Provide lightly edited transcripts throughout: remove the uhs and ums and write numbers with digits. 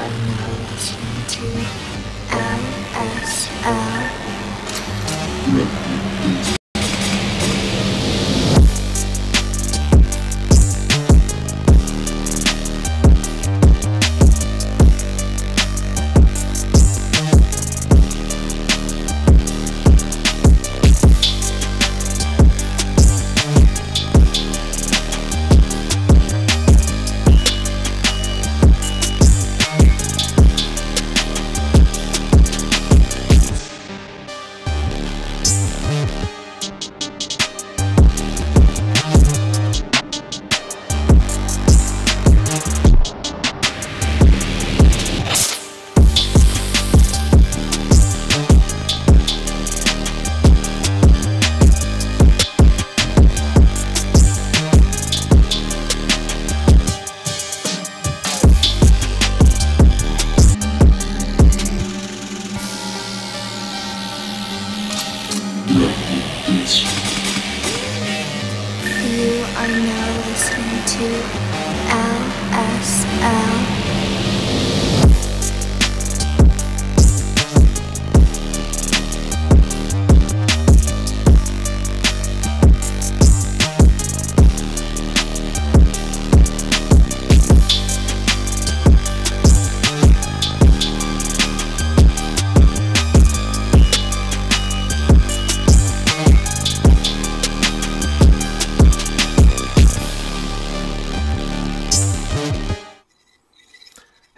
are now listening to LSL. You are now listening to LSL.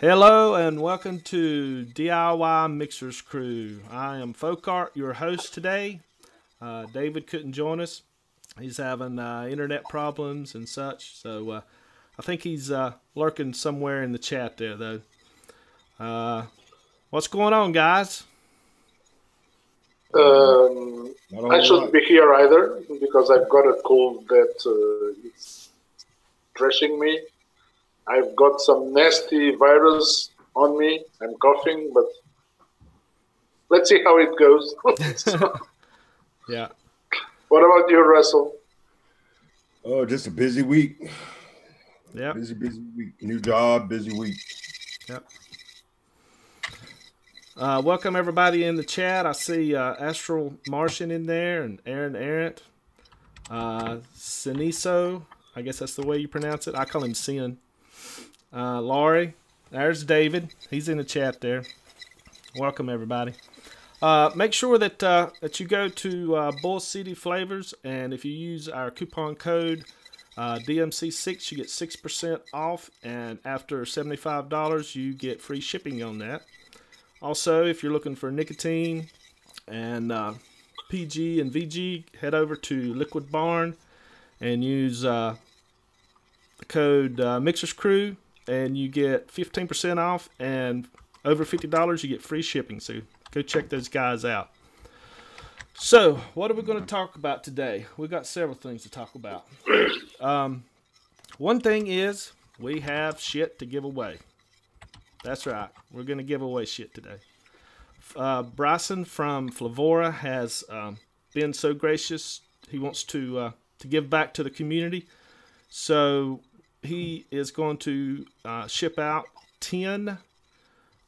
Hello and welcome to DIY Mixers Crew. I am Folkart, your host today. David couldn't join us. He's having internet problems and such, so I think he's lurking somewhere in the chat there, though. What's going on, guys? I shouldn't be here either because I've got a cold that is thrashing me. I've got some nasty virus on me. I'm coughing, but let's see how it goes. Yeah. What about you, Russell? Oh, just a busy week. Yeah. Busy week. New job, busy week. Yep. Welcome everybody in the chat. I see Astral Martian in there and Aaron Errant. Siniso, I guess that's the way you pronounce it. I call him Sin. Laurie, there's David. He's in the chat there. Welcome everybody. Make sure that that you go to Bull City Flavors, and if you use our coupon code DMC6, you get 6% off, and after $75, you get free shipping on that. Also, if you're looking for nicotine and PG and VG, head over to Liquid Barn and use the code Mixers Crew, and you get 15% off, and over $50 you get free shipping. So go check those guys out. So what are we going to talk about today? We've got several things to talk about. One thing is we have shit to give away. That's right. We're going to give away shit today. Bryson from Flavorah has been so gracious. He wants to give back to the community. So he is going to ship out 10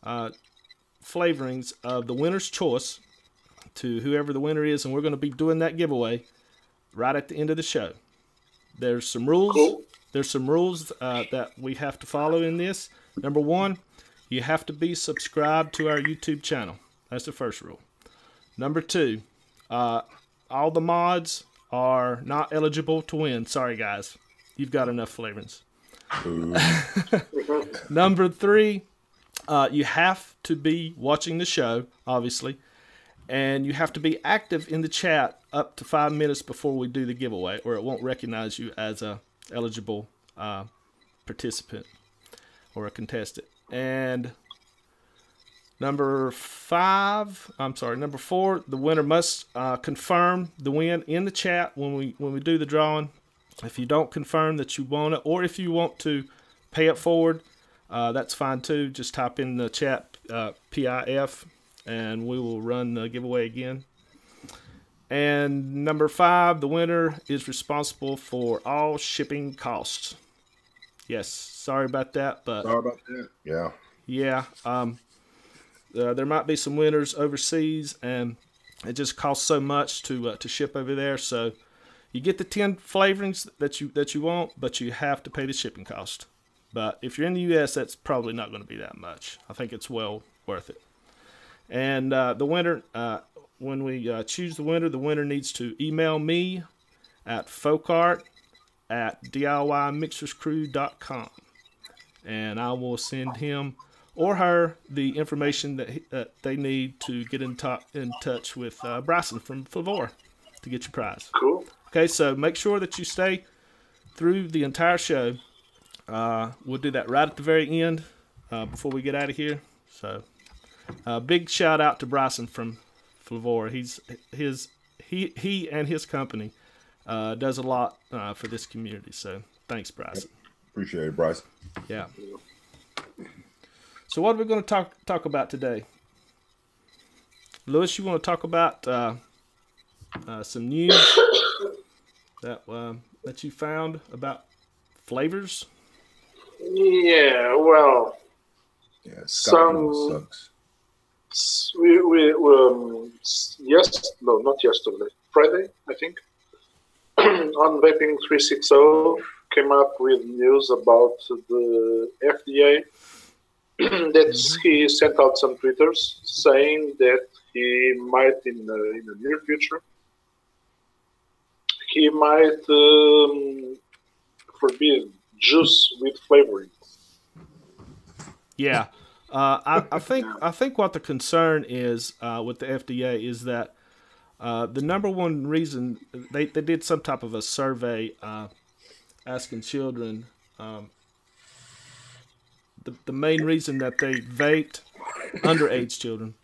flavorings of the winner's choice to whoever the winner is, and we're going to be doing that giveaway right at the end of the show. There's some rules. Cool. There's some rules that we have to follow in this. Number one, you have to be subscribed to our YouTube channel. That's the first rule. Number two, all the mods are not eligible to win. Sorry, guys. You've got enough flavorings. Number three, you have to be watching the show, obviously, and you have to be active in the chat up to 5 minutes before we do the giveaway, or it won't recognize you as a eligible participant or a contestant. And number four, the winner must confirm the win in the chat when we do the drawing. If you don't confirm that you want it, or if you want to pay it forward, that's fine too. Just type in the chat PIF, and we will run the giveaway again. And number five, the winner is responsible for all shipping costs. Yes, sorry about that, but Sorry about that. Yeah. Yeah. There might be some winners overseas, and it just costs so much to ship over there. So you get the 10 flavorings that you want, but you have to pay the shipping cost. But if you're in the U.S., that's probably not going to be that much. I think it's well worth it. And the winner, when we choose the winner needs to email me at folkart@diymixerscrew.com, and I will send him or her the information that they need to get in touch with Bryson from Flavorah to get your prize. Cool. Okay, so make sure that you stay through the entire show. We'll do that right at the very end before we get out of here. So, big shout out to Bryson from Flavorah. He and his company does a lot for this community. So, thanks, Bryson. Appreciate it, Bryson. Yeah. So, what are we going to talk about today? Lewis, you want to talk about some news that you found about flavors? Yeah, well, Yeah, some sucks. not yesterday, Friday, I think, on Vaping 360 came up with news about the FDA that he sent out some tweeters saying that he might, in the near future, he might forbid juice with flavoring. Yeah, I think what the concern is with the FDA is that the number one reason they did some type of a survey asking children. The main reason that they vaped, underage children,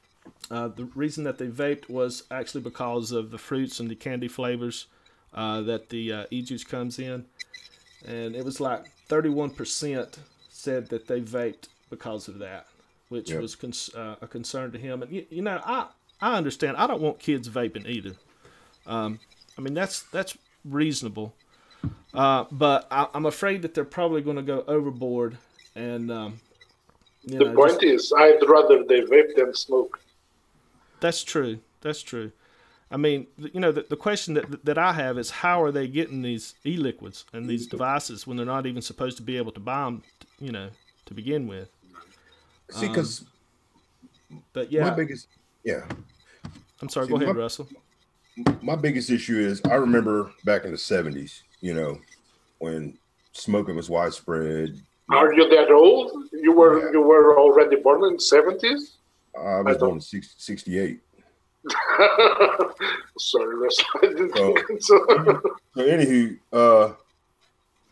the reason that they vaped was actually because of the fruits and the candy flavors that the e-juice comes in. And it was like 31% said that they vaped because of that, which was a concern to him. And, you know, I understand. I don't want kids vaping either. I mean, that's reasonable. But I'm afraid that they're probably going to go overboard. And the point is, I'd rather they vape than smoke. That's true. That's true. I mean, you know, the question that I have is how are they getting these e-liquids and these devices when they're not even supposed to be able to buy them, you know, to begin with? See, because but yeah, I'm sorry. Go ahead, Russell. My biggest issue is I remember back in the 70s, you know, when smoking was widespread. Are you that old? You were already born in the 70s? I was born in 68. Sorry, Russell. I didn't think so. So anywho,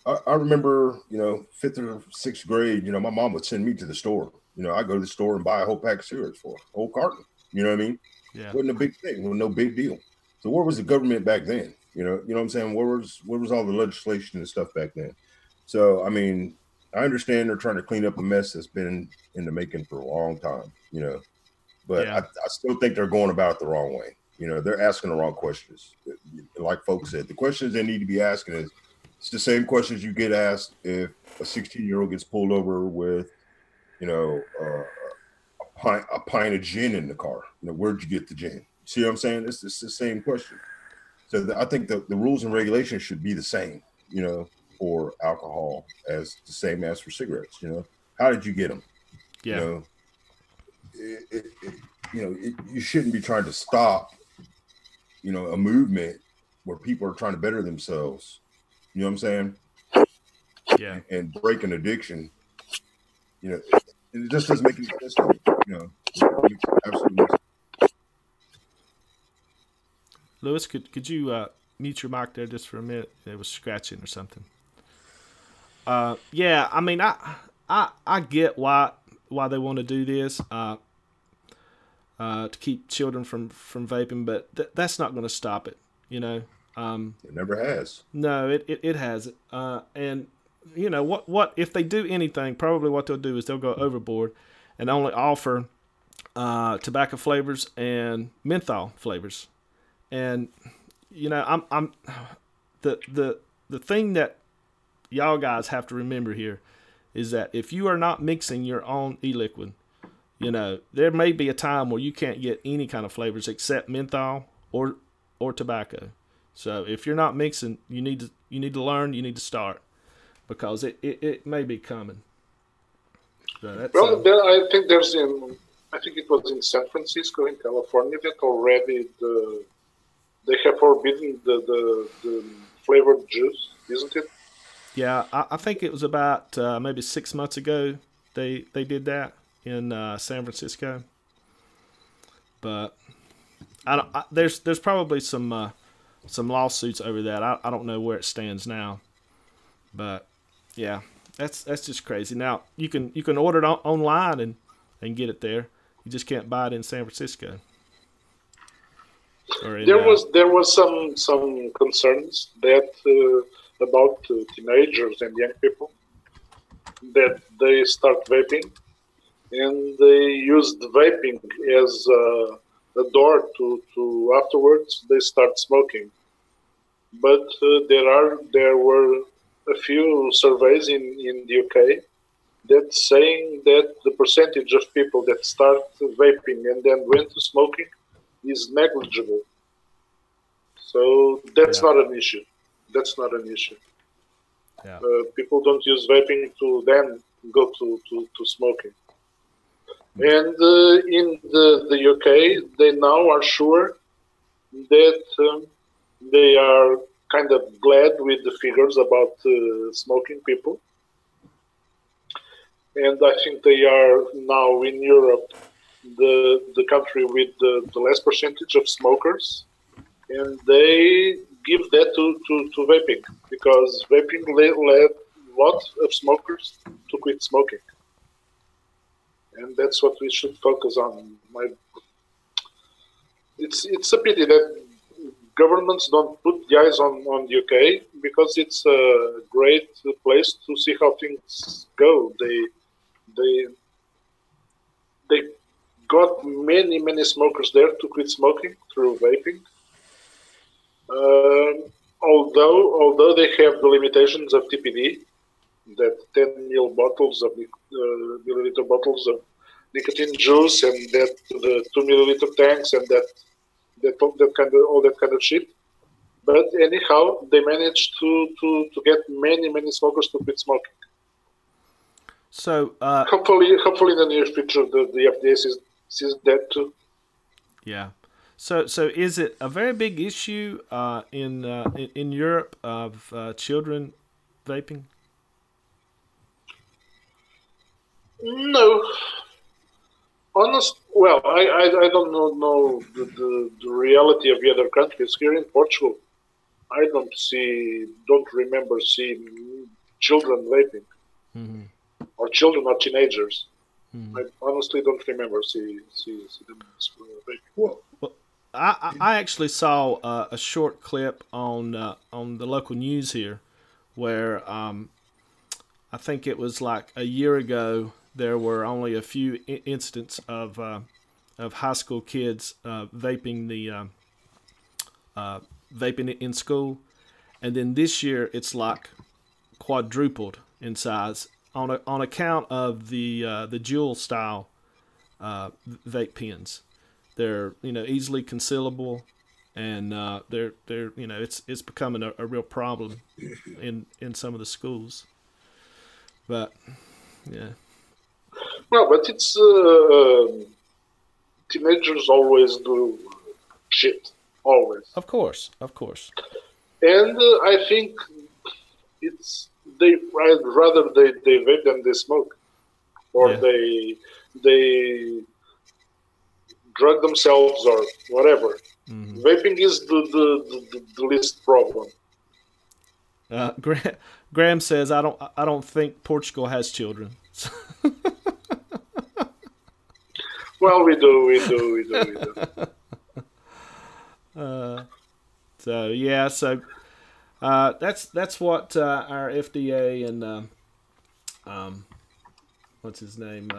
I remember, you know, 5th or 6th grade, you know, my mom would send me to the store. You know, I go to the store and buy a whole pack of cigarettes for a whole carton. You know what I mean? Yeah. Wasn't a big thing. Wasn't no big deal. So where was the government back then? You know what I'm saying? Where was all the legislation and stuff back then? So I mean, I understand they're trying to clean up a mess that's been in the making for a long time. You know. But I still think they're going about it the wrong way. You know, they're asking the wrong questions. Like folks said, the questions they need to be asking is it's the same questions you get asked if a 16-year-old gets pulled over with, you know, a pint of gin in the car. You know, where'd you get the gin? See what I'm saying? It's the same question. So I think the rules and regulations should be the same, you know, for alcohol as the same as for cigarettes. You know, how did you get them? Yeah. You know, you shouldn't be trying to stop, you know, a movement where people are trying to better themselves. You know what I'm saying? Yeah. And break an addiction. You know, it just doesn't make any sense to me. You know, absolutely. Lewis, could you mute your mic there just for a minute? It was scratching or something. Yeah, I mean, I get why they want to do this to keep children from vaping, but that's not going to stop it. You know, it never has. No, it hasn't. And you know what if they do anything? Probably what they'll do is they'll go overboard and only offer tobacco flavors and menthol flavors. And you know, I'm the thing that y'all guys have to remember here is that if you are not mixing your own e-liquid, you know, there may be a time where you can't get any kind of flavors except menthol or tobacco. So if you're not mixing, you need to learn, you need to start, because it may be coming. So that's, well, I think I think it was in San Francisco, in California, that already they have forbidden the flavored juice, isn't it? yeah, I think it was about maybe 6 months ago they did that in San Francisco. But there's probably some lawsuits over that. I don't know where it stands now, but yeah, that's just crazy. Now you can order it online and get it there. You just can't buy it in San Francisco. Or in, there was some concerns that about teenagers and young people, that they start vaping and they use the vaping as a door to afterwards they start smoking. But there were a few surveys in the UK that saying that the percentage of people that start vaping and then went to smoking is negligible. So that's not an issue. That's not an issue. Yeah. People don't use vaping to then go to smoking. And in the UK, they now are sure that they are kind of glad with the figures about smoking people. And I think they are now in Europe the country with the less percentage of smokers. And they give that to vaping, because vaping led lots of smokers to quit smoking. And that's what we should focus on. It's a pity that governments don't put the eyes on the UK, because it's a great place to see how things go. They got many smokers there to quit smoking through vaping. Although they have the limitations of TPD, that 10 milliliter bottles of nicotine juice, and that the 2 milliliter tanks, and all that kind of shit. But anyhow, they managed to get many smokers to quit smoking. So hopefully in the near future the FDA sees that too. Yeah. So is it a very big issue in Europe of children vaping? No. Well, I don't know the reality of the other countries. Here in Portugal, I don't remember seeing children vaping, or children or teenagers. I honestly don't remember see them vaping. Well, I actually saw a short clip on the local news here, where I think it was like a year ago. There were only a few incidents of high school kids vaping vaping it in school, and then this year it's like quadrupled in size on account of the Juul style vape pens. They're easily concealable, and they're it's becoming a real problem in some of the schools. But yeah. Well, but it's teenagers always do shit, always. Of course. And I think I'd rather they vape than they smoke, or they drug themselves or whatever. Vaping is the least problem. Graham says, "I don't think Portugal has children." Well, we do. So yeah, that's what our FDA and what's his name,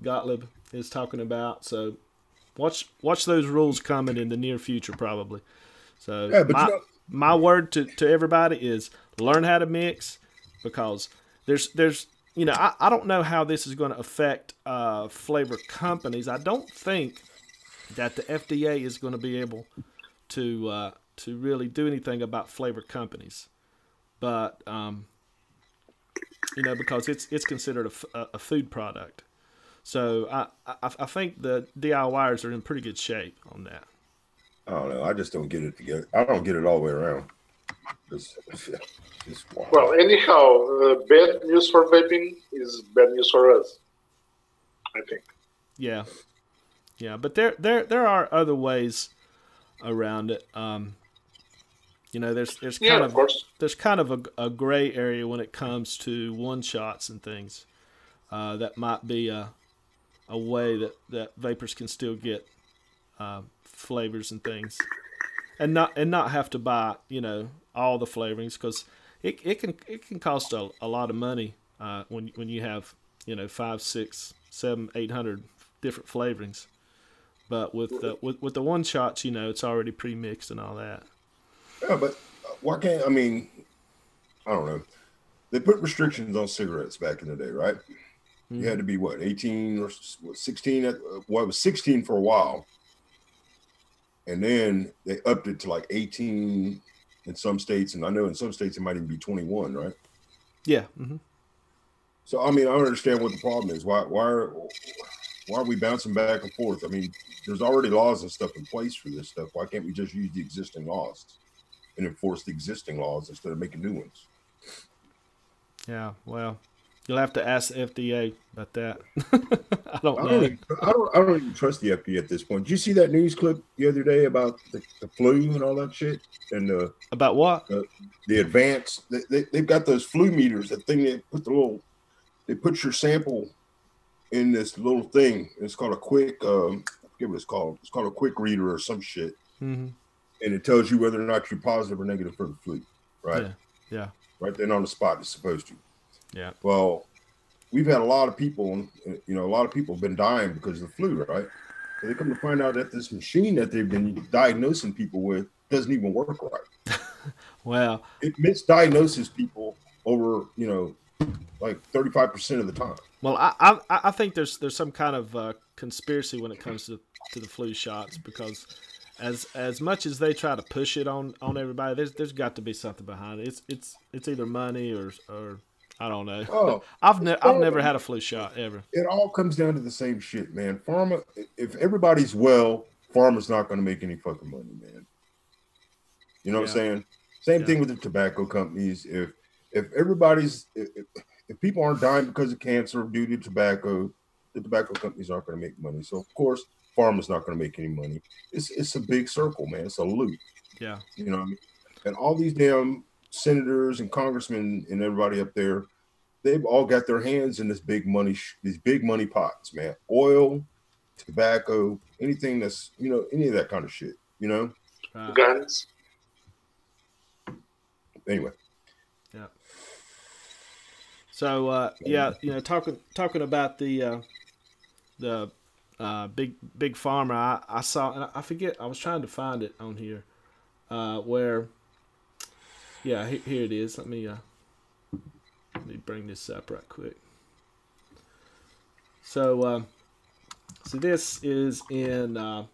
Gottlieb is talking about. So watch those rules coming in the near future, probably. So yeah, my word to everybody is learn how to mix, because there's you know, I don't know how this is going to affect flavor companies. I don't think that the FDA is going to be able to really do anything about flavor companies, but you know, because it's considered a food product. So I think the DIYers are in pretty good shape on that. I don't know. I just don't get it together. I don't get it all the way around. It's wild. Well, anyhow, bad news for vaping is bad news for us, I think. Yeah, yeah, but there are other ways around it. You know, there's kind of course. there's kind of a gray area when it comes to one shots and things. That might be a way that vapors can still get flavors and things, and not have to buy, you know, all the flavorings, because it can cost a lot of money when you have, you know, 5, 6, 7, 800 different flavorings. But with the one shots, you know, it's already pre-mixed and all that. Yeah, but why can't, I mean, I don't know. They put restrictions on cigarettes back in the day, right? You had to be, what, 18 or what, 16? Well, it was 16 for a while. And then they upped it to like 18 in some states. And I know in some states it might even be 21, right? Yeah. So, I mean, I don't understand what the problem is. Why are we bouncing back and forth? I mean, there's already laws and stuff in place for this stuff. Why can't we just use the existing laws and enforce the existing laws instead of making new ones? Yeah, well, you'll have to ask the FDA about that. I don't know. I don't even trust the FDA at this point. Did you see that news clip the other day about the flu and all that shit? And about what? The advance. They've got those flu meters. That thing they put your sample in this little thing. It's called a quick. I forget what it's called. It's called a quick reader or some shit. And it tells you whether or not you're positive or negative for the flu. Right. Yeah. Right then on the spot, it's supposed to. Yeah. Well, we've had a lot of people, you know, a lot of people have been dying because of the flu, right? So they come to find out that this machine that they've been diagnosing people with doesn't even work right. Well, it misdiagnoses people over, you know, like 35% of the time. Well, I think there's some kind of conspiracy when it comes to the flu shots, because as much as they try to push it on everybody, there's got to be something behind it. It's either money or I don't know. Oh, I've never had a flu shot ever. It all comes down to the same shit, man. Pharma, if everybody's well, pharma's not going to make any fucking money, man. You know what I'm saying? Same thing with the tobacco companies. If everybody's if people aren't dying because of cancer due to tobacco, the tobacco companies aren't going to make money. So of course, pharma's not going to make any money. It's a big circle, man. It's a loop. Yeah. You know what I mean? And all these damn senators and congressmen and everybody up there, they've all got their hands in this big money, these big money pots, man. Oil, tobacco, anything that's, you know, any of that kind of shit, you know? Guns. Anyway. Yeah. So yeah, you know, talking about the big pharma, I saw, and I forget, I was trying to find it on here, where, yeah, here it is. Let me bring this up right quick. So this is in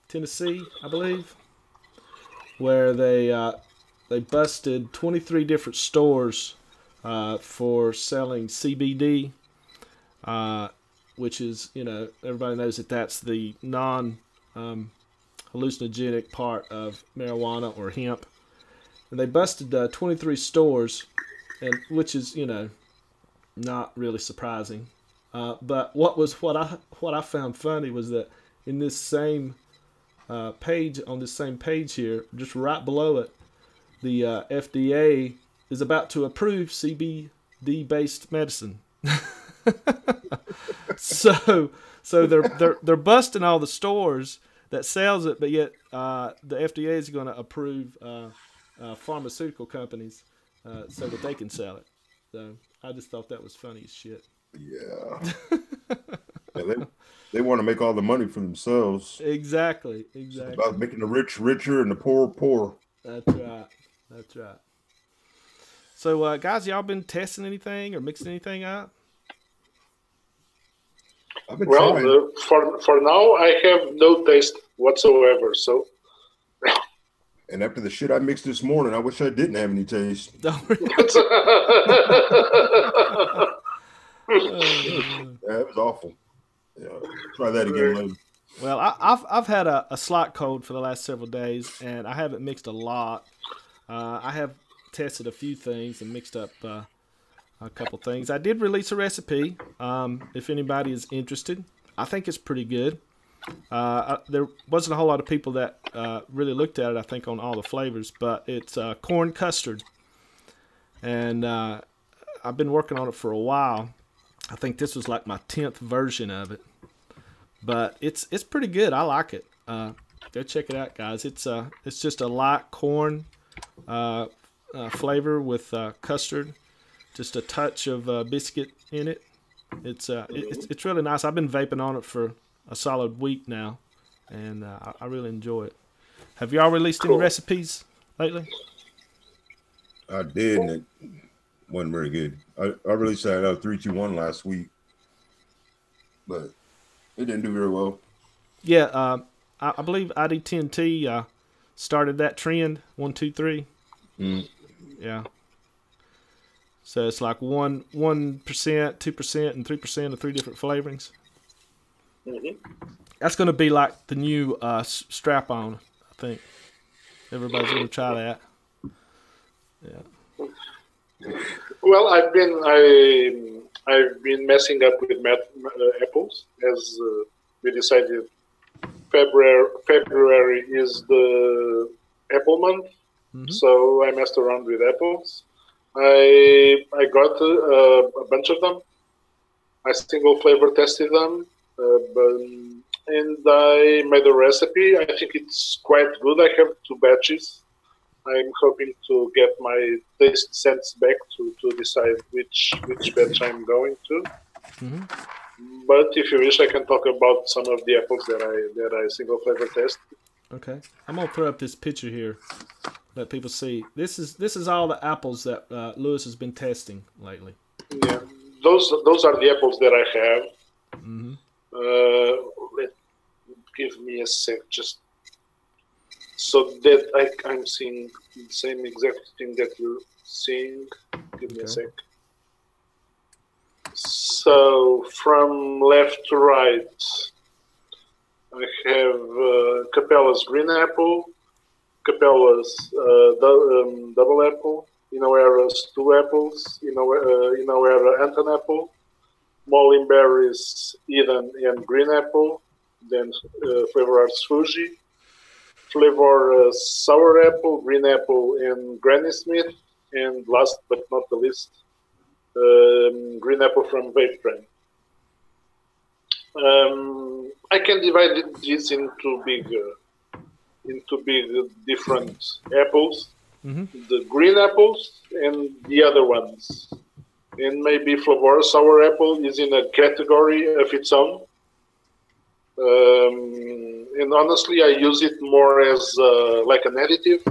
Tennessee, I believe, where they busted 23 different stores for selling CBD, which is, you know, everybody knows that that's the hallucinogenic part of marijuana or hemp. And they busted 23 stores, and which is, you know, not really surprising. But what I found funny was that in this same page, on this same page here, just right below it, the FDA is about to approve CBD-based medicine. so they're busting all the stores that sells it, but yet the FDA is going to approve pharmaceutical companies so that they can sell it. So I just thought that was funny as shit. Yeah. They want to make all the money for themselves. Exactly. It's about making the rich richer and the poor poor. That's right. So, guys, y'all been testing anything or mixing anything up? I've been Well, trying. for now, I have no taste whatsoever. So, And after the shit I mixed this morning, I wish I didn't have any taste. Oh, Yeah, it was awful. Yeah, try that again later. well, I've had a slight cold for the last several days, and I haven't mixed a lot. I have tested a few things and mixed up a couple things. I did release a recipe. If anybody is interested, I think it's pretty good. There wasn't a whole lot of people that really looked at it, I think, on all the flavors, but it's corn custard. And I've been working on it for a while. I think this was like my 10th version of it. But it's pretty good. I like it. Go check it out, guys. It's just a light corn flavor with custard. Just a touch of biscuit in it. It's really nice. I've been vaping on it for a solid week now, and I really enjoy it. Have y'all released any recipes lately? I did, and it wasn't very good. I released that 321 last week, but it didn't do very well. Yeah, I believe ID10T started that trend. 1, 2, 3. Yeah. So it's like 1%, 2%, and 3% of 3 different flavorings. That's going to be like the new strap-on, I think. Everybody's going to try that. Yeah. well, I've been messing up with apples, as we decided. February is the apple month, so I messed around with apples. I got a bunch of them. I single flavor tested them, and I made a recipe. I think it's quite good. I have 2 batches. I'm hoping to get my taste sense back to decide which batch I'm going to. But if you wish, I can talk about some of the apples that I single flavor test. Okay, I'm gonna throw up this picture here, let people see. This is all the apples that Lewis has been testing lately. Yeah, those are the apples that I have. Give me a sec, just so that I'm seeing the same exact thing that you're seeing. Give me a sec. So from left to right, I have Capella's green apple, Capella's double apple, Inoera's 2 apples, Inoera Anton apple, Mollenberry's Eden and green apple, then Flavorah's Fuji, Flavorah's sour apple, green apple, and Granny Smith, and last but not the least, green apple from Vape Train. I can divide this into big different apples. The green apples and the other ones. And maybe Flavorah sour apple is in a category of its own. And honestly, I use it more as like an additive.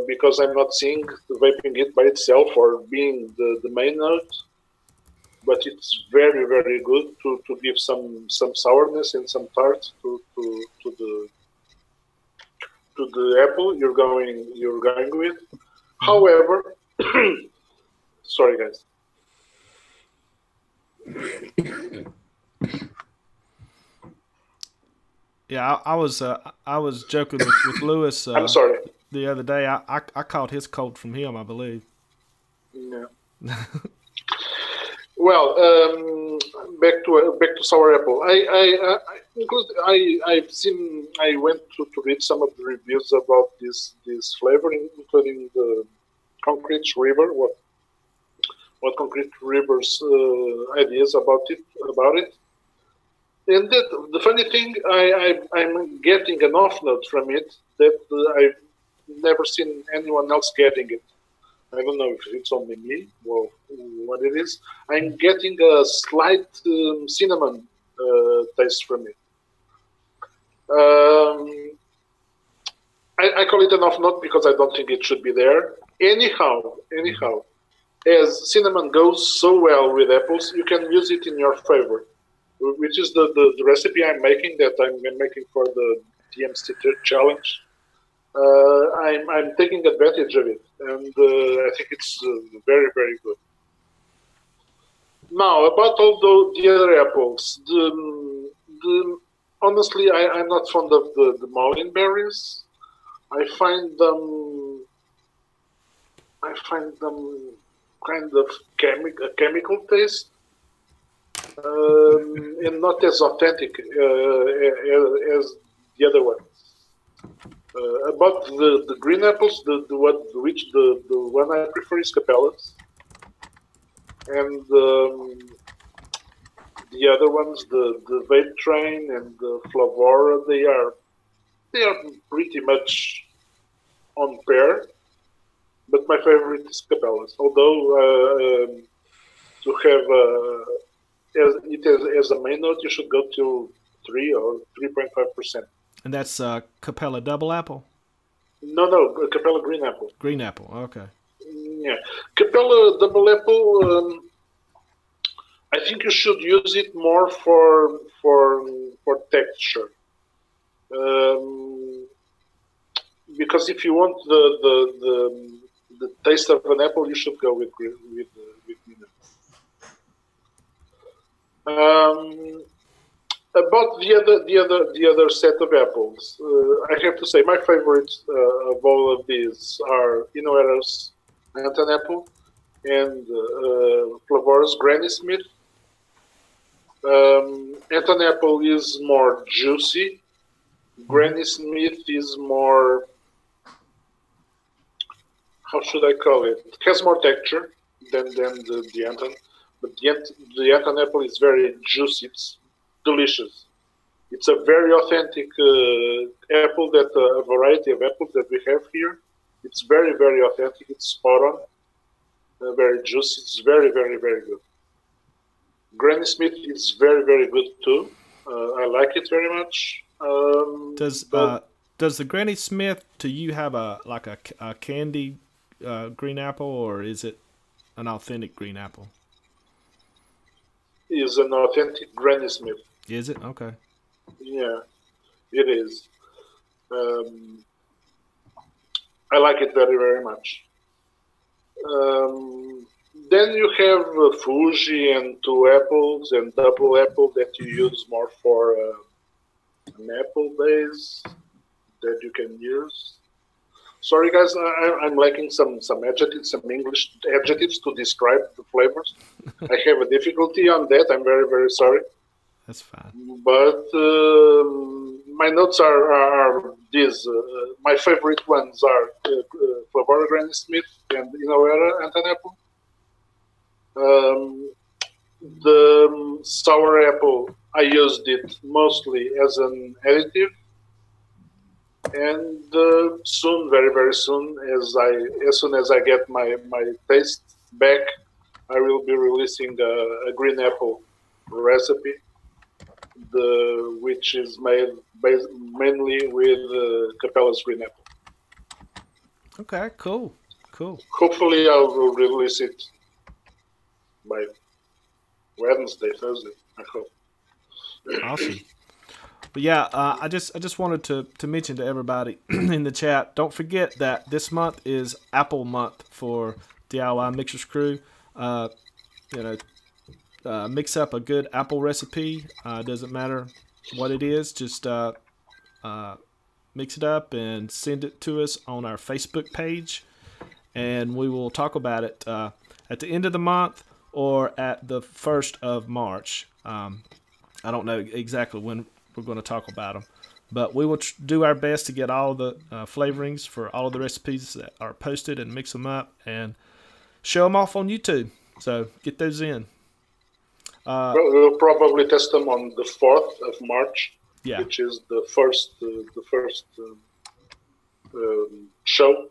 Because I'm not seeing vaping it by itself or being the main note, but it's very, very good to give some sourness and some tart to the apple you're going with. However, sorry guys. Yeah, I was joking with Lewis. I'm sorry. The other day, I caught his cold from him, I believe. Yeah. Well, back to sour apple. I went to read some of the reviews about this flavor, including the Concrete River. What Concrete River's ideas about it. And the funny thing, I'm getting an off note from it that I've never seen anyone else getting it. I don't know if it's only me or what it is. I'm getting a slight cinnamon taste from it. I call it an off note because I don't think it should be there. Anyhow, as cinnamon goes so well with apples, you can use it in your favor, which is the recipe I'm making that I'm making for the DMC challenge. I'm taking advantage of it, and I think it's very, very good. Now, about all the other apples, honestly, I'm not fond of the mullein berries. I find them kind of a chemical taste, and not as authentic as the other ones. About the green apples, the one I prefer is Capellas, and the other ones, the Vape Train and the Flavorah, they are pretty much on pair. But my favorite is Capellas. Although to have as a main note, you should go to 3 or 3.5%. And that's Capella Double Apple? No, Capella Green Apple. Green Apple, okay. Yeah. Capella Double Apple, I think you should use it more for texture. Because if you want the taste of an apple, you should go with green apple. About the other set of apples, I have to say my favorites of all of these are Inoera's Anton apple and Flavorah's Granny Smith. Anton apple is more juicy. Granny Smith is more, how should I call it? It has more texture than the Anton, but the Anton apple is very juicy. It's delicious. It's a very authentic apple, that a variety of apples that we have here. It's very, very authentic. It's spot on. Very juicy. It's very, very, very good. Granny Smith is very, very good too. I like it very much. Does the Granny Smith to you have a candy green apple, or is it an authentic green apple? Is an authentic Granny Smith. Is it? Okay. Yeah, it is. I like it very, very much. Then you have Fuji and 2 apples and double apple that you use more for an apple base that you can use. Sorry, guys, I'm lacking some adjectives, some English adjectives to describe the flavors. I have a difficulty on that. I'm very, very sorry. That's fine. But my notes are these. My favorite ones are Flavorah Granny Smith and Inoera Anton apple. The sour apple, I used it mostly as an additive. And soon, very, very soon, as soon as I get my taste back, I will be releasing a green apple recipe, which is made mainly with Capella's green apple. Okay, cool. Hopefully, I will release it by Wednesday, Thursday. I hope. Awesome. But yeah, I just wanted to mention to everybody in the chat, don't forget that this month is Apple Month for DIY Mixers Crew. Mix up a good apple recipe. Doesn't matter what it is, just mix it up and send it to us on our Facebook page, and we will talk about it at the end of the month or at the 1st of March. I don't know exactly when we're going to talk about them, but we will do our best to get all the flavorings for all of the recipes that are posted and mix them up and show them off on YouTube. So get those in. We'll probably test them on the 4th of March, which is the first show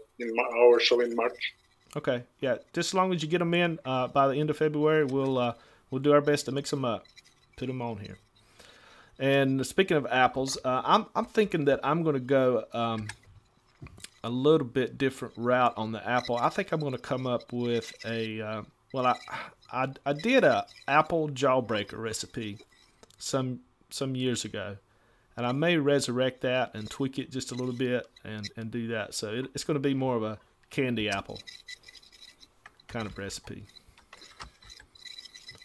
our show in March. Okay, yeah. Just as long as you get them in by the end of February, we'll do our best to mix them up, put them on here. And speaking of apples, I'm thinking that I'm going to go a little bit different route on the apple. I think I'm going to come up with a well, I did a apple jawbreaker recipe some years ago, and I may resurrect that and tweak it just a little bit and do that. So it's going to be more of a candy apple kind of recipe.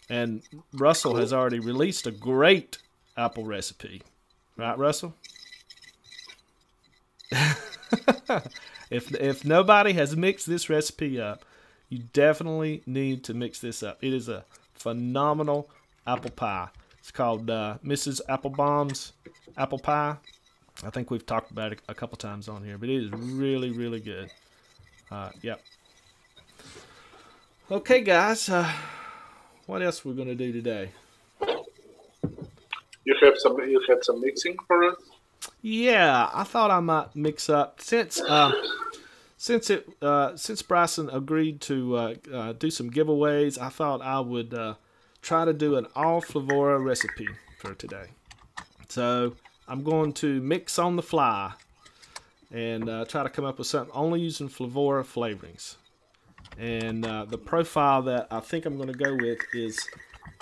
And Russell has already released a great apple recipe, right, Russell? If nobody has mixed this recipe up, you definitely need to mix this up. It is a phenomenal apple pie. It's called Mrs. Applebaum's apple pie. I think we've talked about it a couple times on here, but it is really, really good. Yep. Okay, guys. What else we're gonna do today? You had some mixing for us? Yeah, I thought I might mix up since Bryson agreed to do some giveaways. I thought I would try to do an all Flavorah recipe for today. So I'm going to mix on the fly and try to come up with something only using Flavorah flavorings. And the profile that I think I'm going to go with is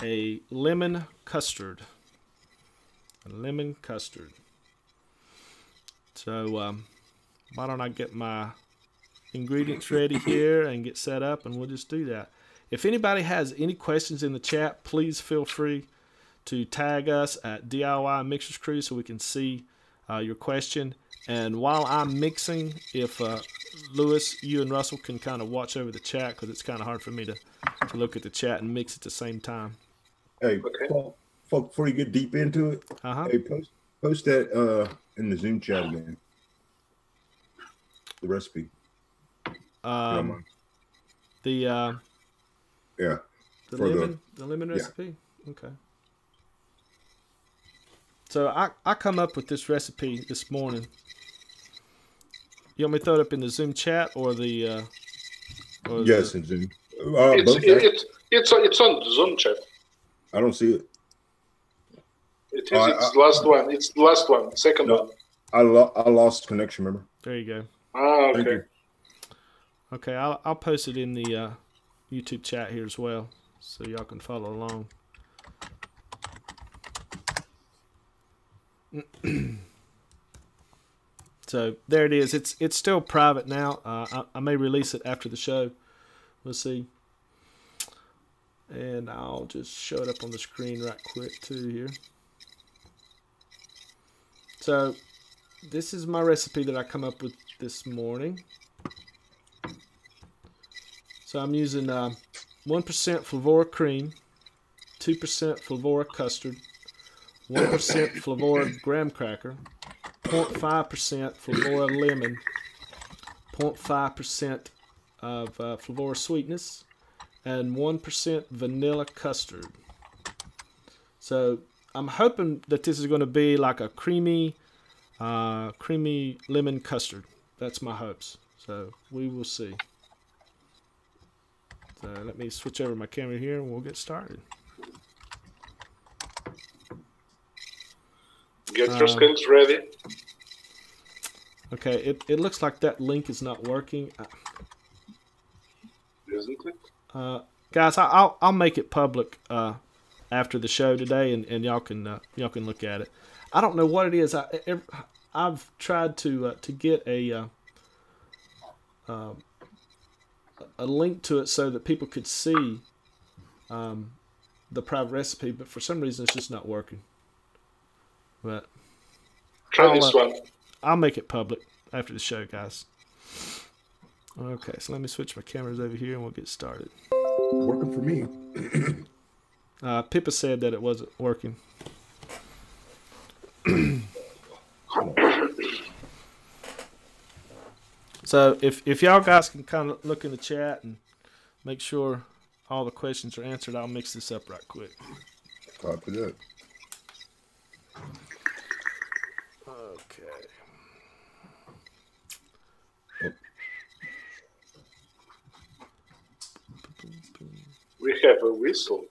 a lemon custard. A lemon custard. So why don't I get my ingredients ready here and get set up, and we'll just do that. If anybody has any questions in the chat, please feel free to tag us at DIY Mixers Crew so we can see your question. And while I'm mixing, if Lewis, you and Russell can kind of watch over the chat, because it's kind of hard for me to look at the chat and mix at the same time. Hey, Paul, before you get deep into it, hey, post that in the Zoom chat again. The recipe. The lemon recipe. Yeah. Okay. So I come up with this recipe this morning. You want me to throw it up in the Zoom chat or the? Yes, in Zoom. It's on the Zoom chat. I don't see it. It is. It's the last one. It's the last one. Second one. I lost connection. Remember? There you go. Ah, okay. Okay, I'll post it in the YouTube chat here as well, so y'all can follow along. So there it is. It's still private now. I may release it after the show. We'll see. And I'll just show it up on the screen right quick too here. So this is my recipe that I come up with this morning. So I'm using 1% Flavorah cream, 2% Flavorah custard, 1% Flavorah graham cracker, 0.5% Flavorah lemon, 0.5% of Flavorah sweetness, and 1% vanilla custard. So I'm hoping that this is going to be like a creamy lemon custard. That's my hopes. So we will see. So let me switch over my camera here and we'll get started. Get your skills ready. Okay, it looks like that link is not working. Isn't it? Guys, I'll make it public after the show today, and y'all can look at it. I don't know what it is. I've tried to get a link to it so that people could see the private recipe, but for some reason it's just not working. But try this one. I'll make it public after the show, guys. Okay, so let me switch my cameras over here and we'll get started. Working for me. Pippa said that it wasn't working. So if y'all guys can kind of look in the chat and make sure all the questions are answered, I'll mix this up right quick. Copy that. Okay. We have a whistle.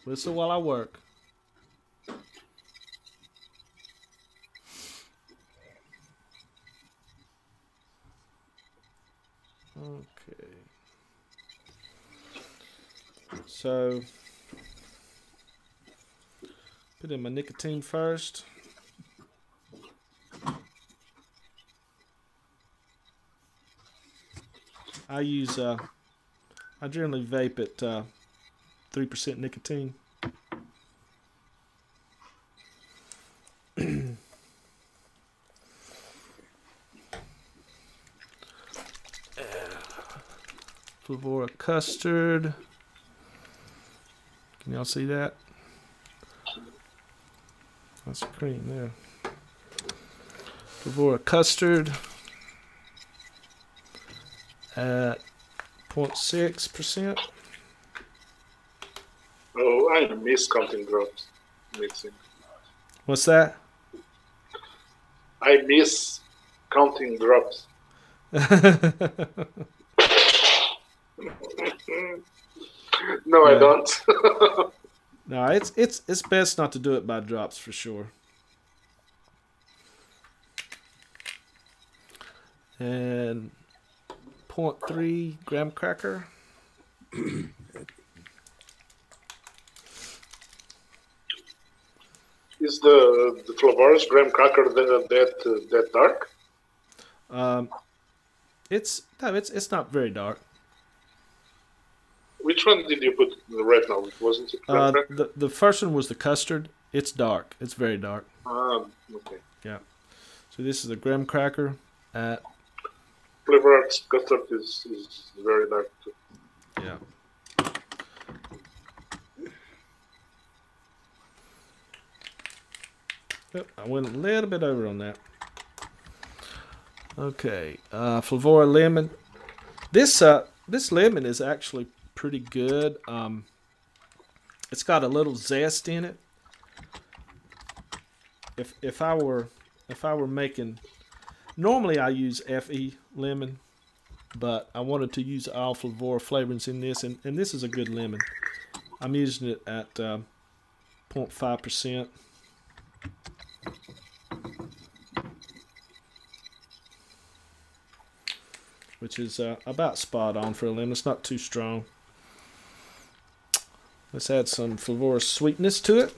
Whistle while I work. Okay. So, put in my nicotine first. I generally vape at 3% nicotine. Flavorah custard. Can y'all see that? That's cream there. Flavorah custard at 0.6%. Oh, I miss counting drops mixing. What's that? I miss counting drops. No, Yeah. I don't. No, it's best not to do it by drops for sure. And 0.3 graham cracker. Is the Flavorah's graham cracker that dark? It's not very dark. Which one did you put right now? Wasn't it graham cracker? The first one was the custard. It's dark. It's very dark. Okay. Yeah. So this is a graham cracker at Flavorah's custard is very dark too. yeah. Yep, I went a little bit over on that. Okay, Flavorah lemon. This lemon is actually pretty good. It's got a little zest in it. If I were making, normally I use FE lemon, but I wanted to use all Flavorah flavorings in this, and this is a good lemon. I'm using it at 0.5%. Which is about spot on for a lemon. It's not too strong. Let's add some Flavorah sweetness to it.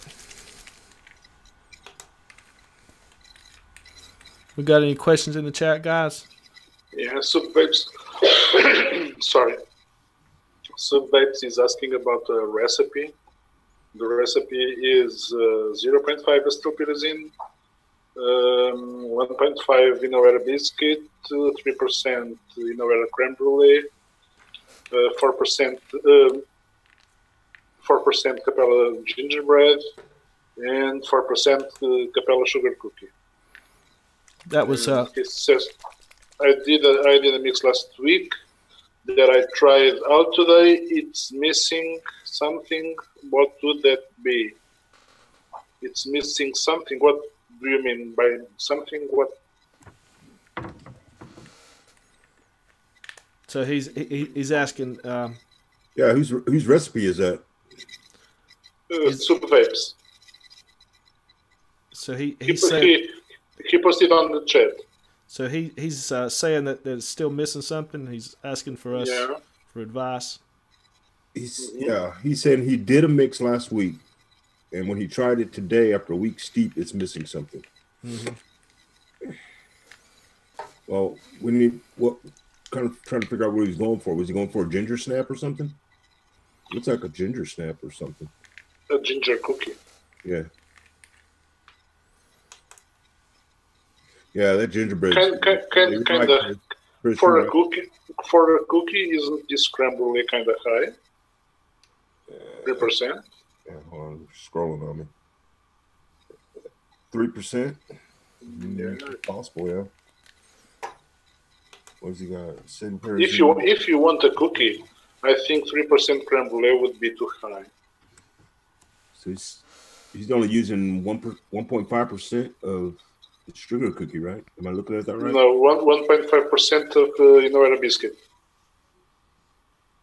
We got any questions in the chat, guys? Yeah, Soup Babes. Sorry. Soup Babes is asking about a recipe. The recipe is 0.5 acetylpyrazine, 1.5 Flavorah biscuit, 3% Flavorah creme brulee, 4% Capella gingerbread, and 4% Capella sugar cookie. That was It says I did a mix last week that I tried out today. It's missing something. What would that be? It's missing something. What do you mean by something? What? so he's asking. Yeah, whose recipe is that? Soup Vapes. So he posted on the chat. So he's saying that it's still missing something. He's asking for us for advice. He's saying he did a mix last week, and when he tried it today after a week steep, it's missing something. Mm-hmm. Well, we need kind of trying to figure out what he's going for. Was he going for a ginger snap or something? Looks like a ginger snap or something. A ginger cookie. Yeah. Yeah, that gingerbread. Kind of for a cookie. For a cookie, isn't this creme brulee kind of high? 3%. Yeah, hold on, scrolling on me. 3%. Yeah, possible. Yeah. What's he got? If you want a cookie, I think 3% creme brulee would be too high. So he's only using 1.5% of the sugar cookie, right? Am I looking at that right? No, 1.5% of Flavorah biscuit.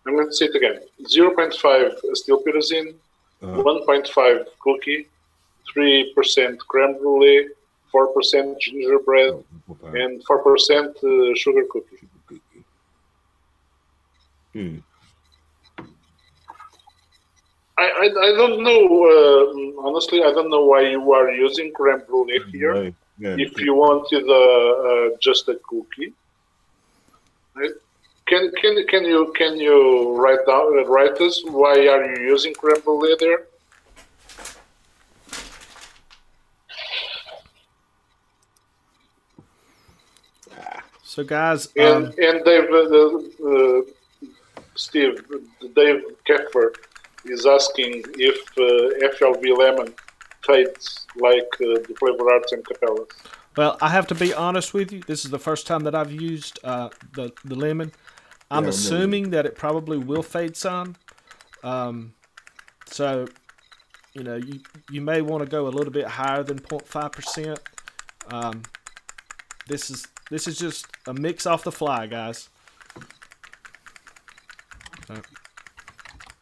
I'm going to say it again. 0.5 acetylpyrazine, 1.5 cookie, 3% creme brulee, 4% gingerbread, and 4% sugar cookie. Hmm. I don't know. Honestly, I don't know why you are using creme brulee here. Right. Yeah. If you wanted just a cookie, right? Can you write us why are you using creme brulee there? So guys, And Dave, Steve, Dave Keffer is asking if FLB lemon tastes like the Flavor Arts and Capellas. well, I have to be honest with you. This is the first time that I've used the lemon. I'm assuming that it probably will fade some. So, you know, you may want to go a little bit higher than 0.5%. This is just a mix off the fly, guys.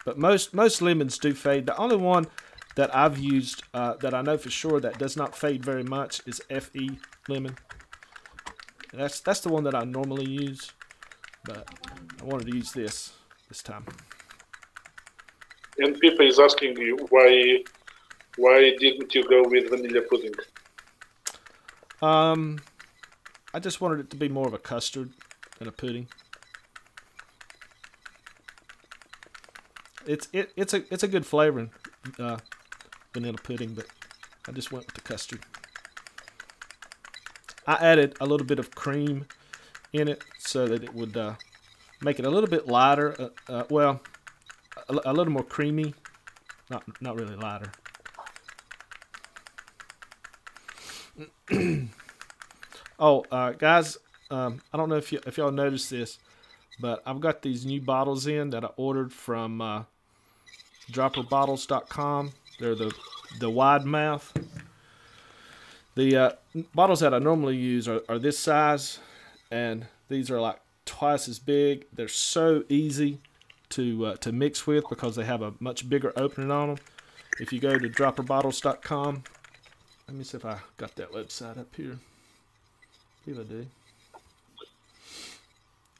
But most lemons do fade. The only one that I've used that I know for sure that does not fade very much is FE lemon. That's the one that I normally use, but I wanted to use this time. And Pippa is asking you why didn't you go with vanilla pudding? I just wanted it to be more of a custard than a pudding. It's a good flavoring, vanilla pudding, but I just went with the custard. I added a little bit of cream in it so that it would make it a little bit lighter. Well, a little more creamy. Not really lighter. Oh, guys, I don't know if y'all noticed this, but I've got these new bottles in that I ordered from dropperbottles.com. They're the wide mouth. The bottles that I normally use are this size, and these are like twice as big. They're so easy to mix with because they have a much bigger opening on them. If you go to dropperbottles.com, let me see if I got that website up here. I believe I do.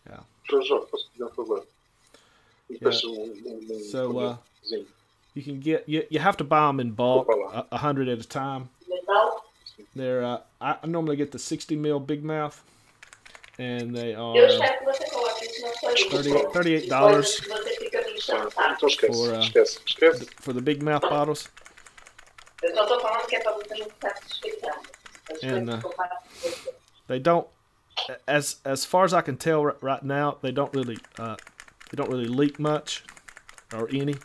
Yeah. So you can get you have to buy them in bulk, 100 at a time. They're I normally get the 60 ml Big Mouth, and they are $38 for the Big Mouth bottles. And they don't, as far as I can tell right now, they don't really leak much or any.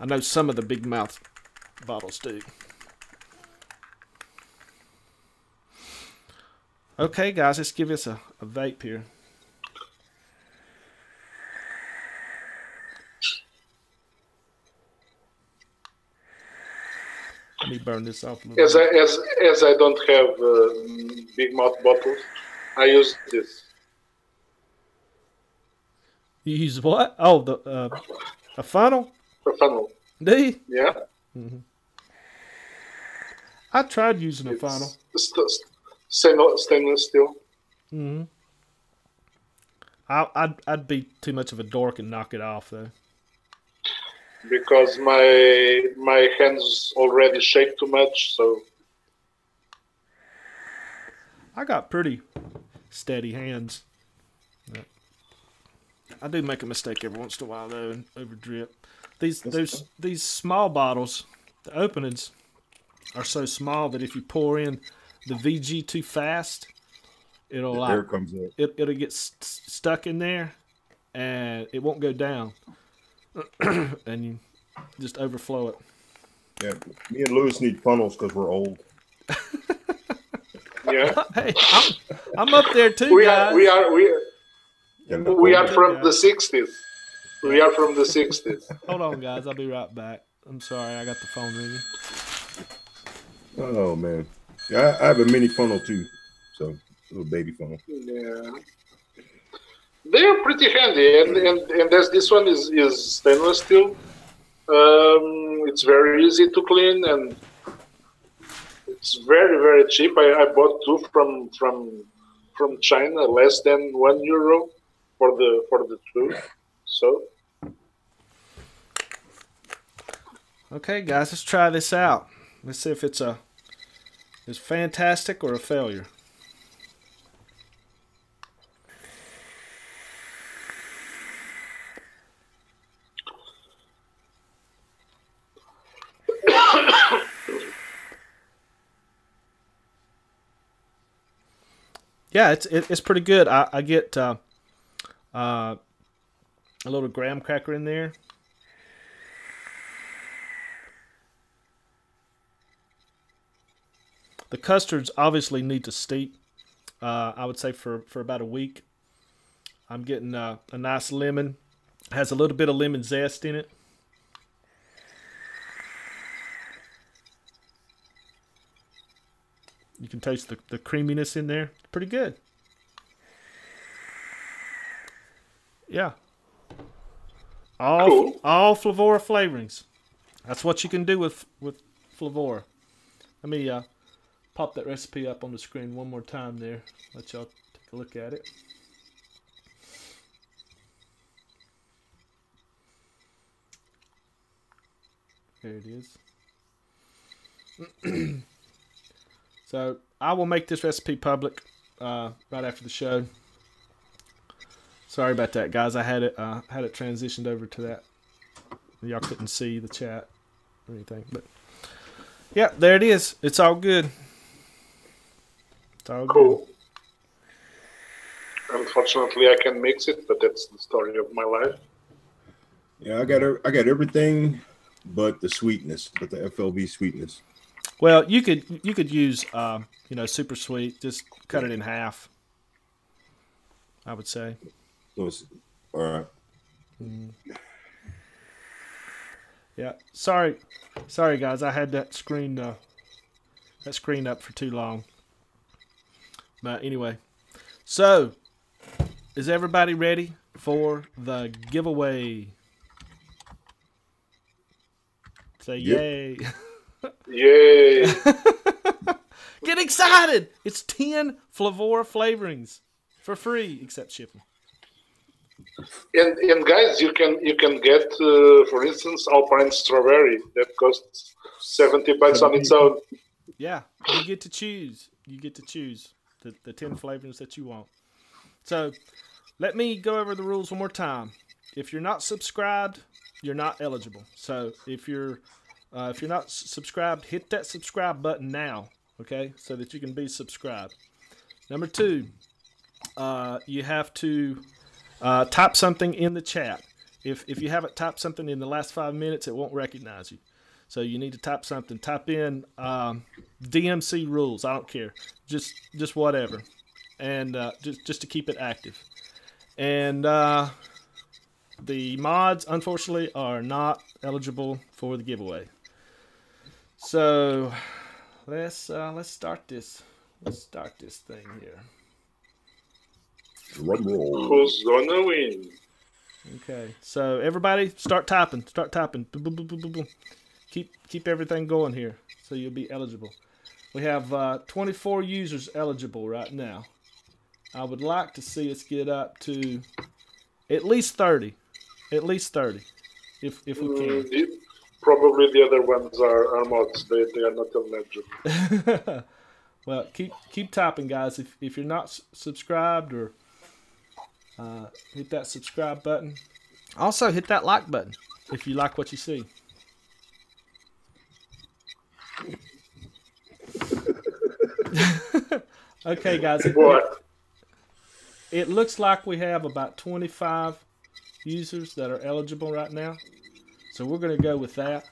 I know some of the Big Mouth bottles do. Okay, guys, let's give this a vape here. Let me burn this off a little bit. As I don't have Big Mouth bottles, I use this. You use what? Oh, a funnel? A funnel. Do you? Yeah. Mm-hmm. I tried using a funnel. Stainless steel. Mm-hmm. I'd be too much of a dork and knock it off though. Because my hands already shake too much, so I got pretty steady hands. I do make a mistake every once in a while though and over drip. These small bottles, the openings are so small that if you pour in the VG too fast, it'll it'll get stuck in there and it won't go down. And you just overflow it. Yeah, me and Lewis need funnels because we're old. Yeah, hey, I'm up there too. We guys. We are from the 60s. We are from the 60s. Hold on, guys. I'll be right back. I'm sorry, I got the phone ringing. Oh man, yeah, I have a mini funnel too, so a little baby funnel. Yeah. They are pretty handy, and as this one is stainless steel, it's very easy to clean, and it's very, very cheap. I bought two from China, less than €1 for the two. So, Okay, guys, let's try this out. Let's see if it's fantastic or a failure. Yeah, it's pretty good. I get a little graham cracker in there. The custards obviously need to steep. I would say for about a week. I'm getting a nice lemon. Has a little bit of lemon zest in it. You can taste the creaminess in there. Pretty good. Yeah. Cool. All Flavorah flavorings. That's what you can do with Flavorah. Let me pop that recipe up on the screen one more time there. Let y'all take a look at it. There it is. So I will make this recipe public right after the show. Sorry about that, guys. I had it transitioned over to that. Y'all couldn't see the chat or anything, but yeah, there it is. It's all good. It's all cool. Good. Unfortunately, I can mix it, but that's the story of my life. Yeah, I got everything but the sweetness, but the FLV sweetness. Well, you could use super sweet. Just cut it in half. I would say. All right. Yeah. Sorry, guys. I had that screen up for too long. But anyway, so is everybody ready for the giveaway? Say yay. Yay. Get excited. It's 10 Flavorah flavorings for free, except shipping. And guys, you can get, for instance, Alpine Strawberry. That costs $70 on its own. Yeah, you get to choose. You get to choose the 10 flavors that you want. So let me go over the rules one more time. If you're not subscribed, you're not eligible. So if you're not subscribed, hit that subscribe button now, okay, so that you can be subscribed. Number 2, you have to type something in the chat. If you haven't typed something in the last 5 minutes, it won't recognize you. So you need to type something. Type in DMC rules. I don't care. Just whatever. And just to keep it active. And the mods, unfortunately, are not eligible for the giveaway. So let's start this. Let's start this thing here. Who's gonna win? Okay, so everybody start typing. Start typing. Boom, boom, boom, boom, boom, boom. Keep everything going here, so you'll be eligible. We have 24 users eligible right now. I would like to see us get up to at least 30. At least 30, if we can. Probably the other ones are mods. They are not eligible. Well, keep typing, guys. If you're not subscribed, or hit that subscribe button. Also, hit that like button if you like what you see. Okay, guys. It looks like we have about 25 users that are eligible right now. So we're going to go with that.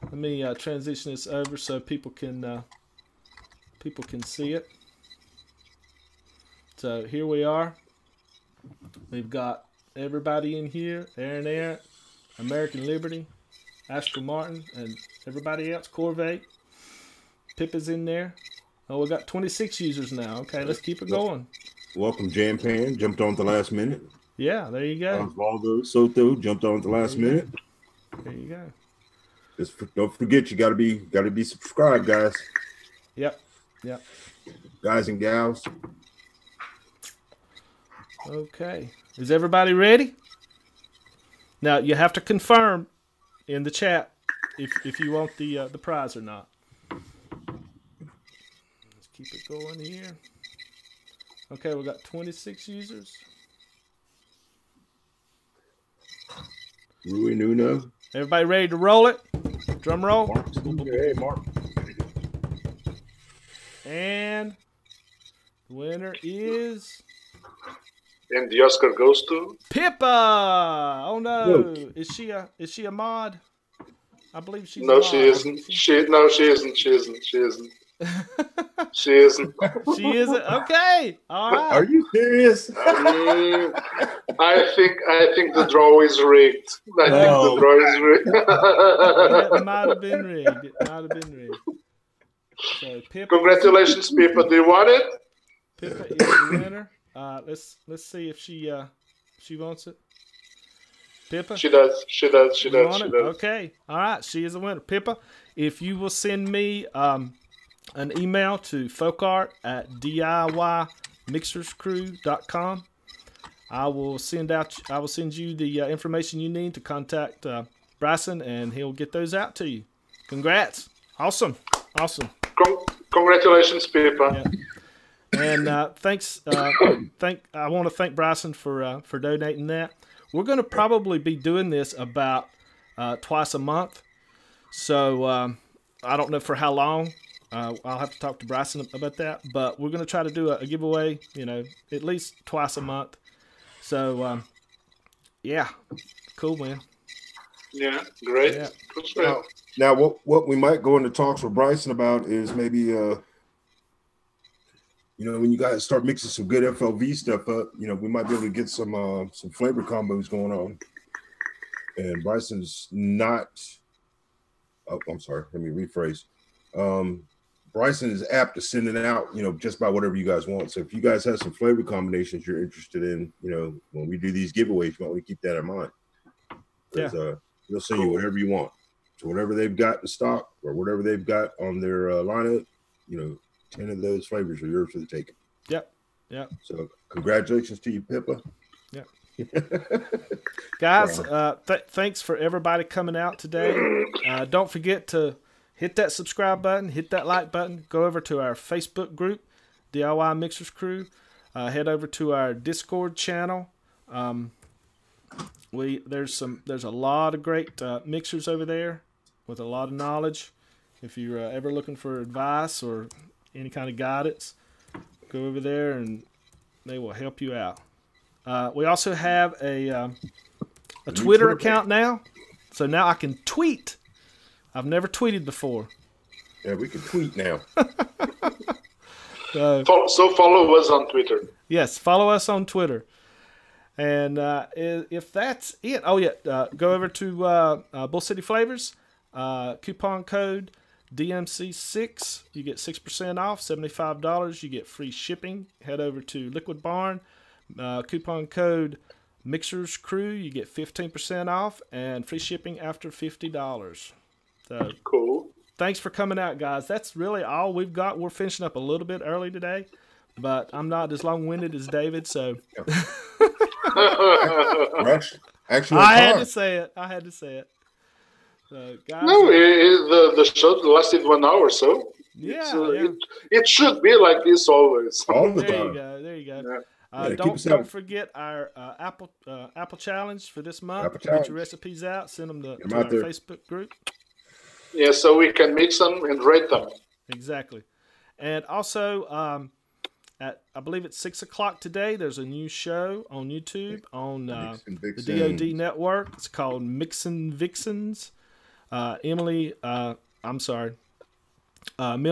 Let me transition this over so people can see it. So here we are. We've got everybody in here. Aaron Air, American Liberty, Astro Martin, and everybody else. Corvette. Pip is in there. Oh, we got 26 users now. Okay, let's keep it going. Welcome, Jam Pan. Jumped on at the last minute. Yeah, there you go. Osvaldo Soto jumped on at the last minute. There you go. Just don't forget, you gotta be subscribed, guys. Yep. Guys and gals. Okay. Is everybody ready? Now you have to confirm in the chat if you want the prize or not. Let's keep it going here. Okay, we got 26 users. Rui Nuno. Everybody ready to roll it? Drum roll. Hey, Mark. And the winner is And the Oscar goes to Pippa. Oh no, Whoa. is she a mod? I believe she's a no, mod. she isn't. She isn't. She isn't. She isn't. She isn't. She isn't. Okay, all right. Are you serious? I think the draw is rigged. I think the draw is rigged. It might have been rigged. It might have been rigged. So Pippa. Congratulations, Pippa. Do you want it? Pippa is the winner. Let's see if she wants it. Pippa. She does. She does. She You does. want She it? does. Okay. All right. She is a winner. Pippa, if you will send me an email to folkart@DIYMixersCrew.com, I will send you the information you need to contact Bryson, and he'll get those out to you. Congrats. Awesome. Congratulations, Pippa. Yeah. And thanks. I want to thank Bryson for donating that. We're going to probably be doing this about twice a month. So I don't know for how long. I'll have to talk to Bryson about that. But we're going to try to do a giveaway, at least twice a month. So, yeah. Cool, man. Yeah, great. Yeah. Now, what we might go into talks with Bryson about is maybe, when you guys start mixing some good FLV stuff up, we might be able to get some flavor combos going on. And Bryson's not. Oh, I'm sorry. Let me rephrase. Bryson is apt to send it out, just by whatever you guys want. So if you guys have some flavor combinations you're interested in, when we do these giveaways, you might want to keep that in mind. Yeah. They'll send you whatever you want. So whatever they've got in stock or whatever they've got on their lineup, 10 of those flavors are yours for the taking. Yep. So congratulations to you, Pippa. Yep. Guys, thanks for everybody coming out today. Don't forget to hit that subscribe button, hit that like button, go over to our Facebook group, DIY Mixers Crew. Head over to our Discord channel. There's a lot of great mixers over there with a lot of knowledge. If you're ever looking for advice or any kind of guidance, go over there and they will help you out. We also have a Twitter account now, so now I can tweet. I've never tweeted before. Yeah, we can tweet now. So follow us on Twitter. Yes, follow us on Twitter. And if that's it, go over to Bull City Flavors, coupon code DMC6. You get 6% off, $75. You get free shipping. Head over to Liquid Barn, coupon code Mixers Crew. You get 15% off and free shipping after $50. So cool. Thanks for coming out, guys. That's really all we've got. We're finishing up a little bit early today, but I'm not as long-winded as David, so. Actually, I had to say it. So, guys, no, the show lasted 1 hour, so yeah. It should be like this always. All the There time. you go. There you go. Yeah. Don't forget our Apple challenge for this month. Apple Get challenge. your recipes out. Send them to out our there. Facebook group. Yeah, so we can mix them and rate them. Exactly. And also, I believe it's 6 o'clock today. There's a new show on YouTube on the DoD network. It's called Mixin' Vixens. Mil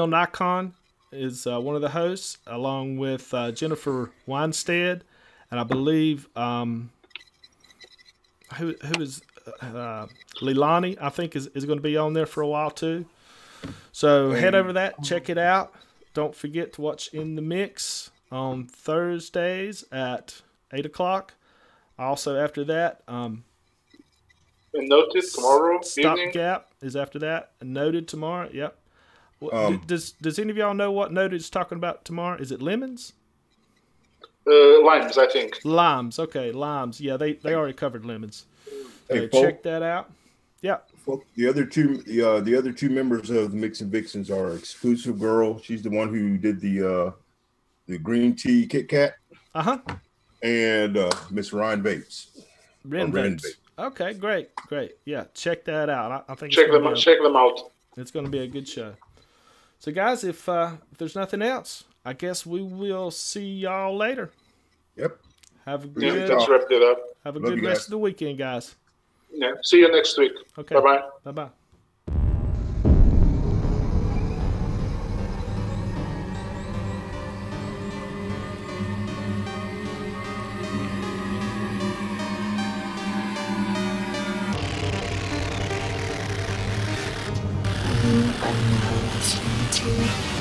Nikon is one of the hosts, along with Jennifer Weinstead, and I believe who is Leilani, I think is going to be on there for a while too. So head over that, check it out. Don't forget to watch In the Mix on Thursdays at 8 o'clock. Also after that, And Noted tomorrow evening. Stopgap is after that. And Noted tomorrow. Yep. Does any of y'all know what Noted is talking about tomorrow? Is it lemons? Limes, I think. Limes. Okay, limes. Yeah, they already covered lemons. Hey, check that out. Yeah. The other two members of the Mix and Vixens are Exclusive Girl. She's the one who did the green tea Kit Kat. And Miss Ryan Bates. Ren Bates. Okay, great. Yeah, check that out. I think check them out. It's going to be a good show. So, guys, if there's nothing else, I guess we will see y'all later. Yep. Have a good. Let's wrap it up. Have a good rest of the weekend, guys. Yeah. See you next week. Okay. Bye-bye. Bye-bye. You are now listening to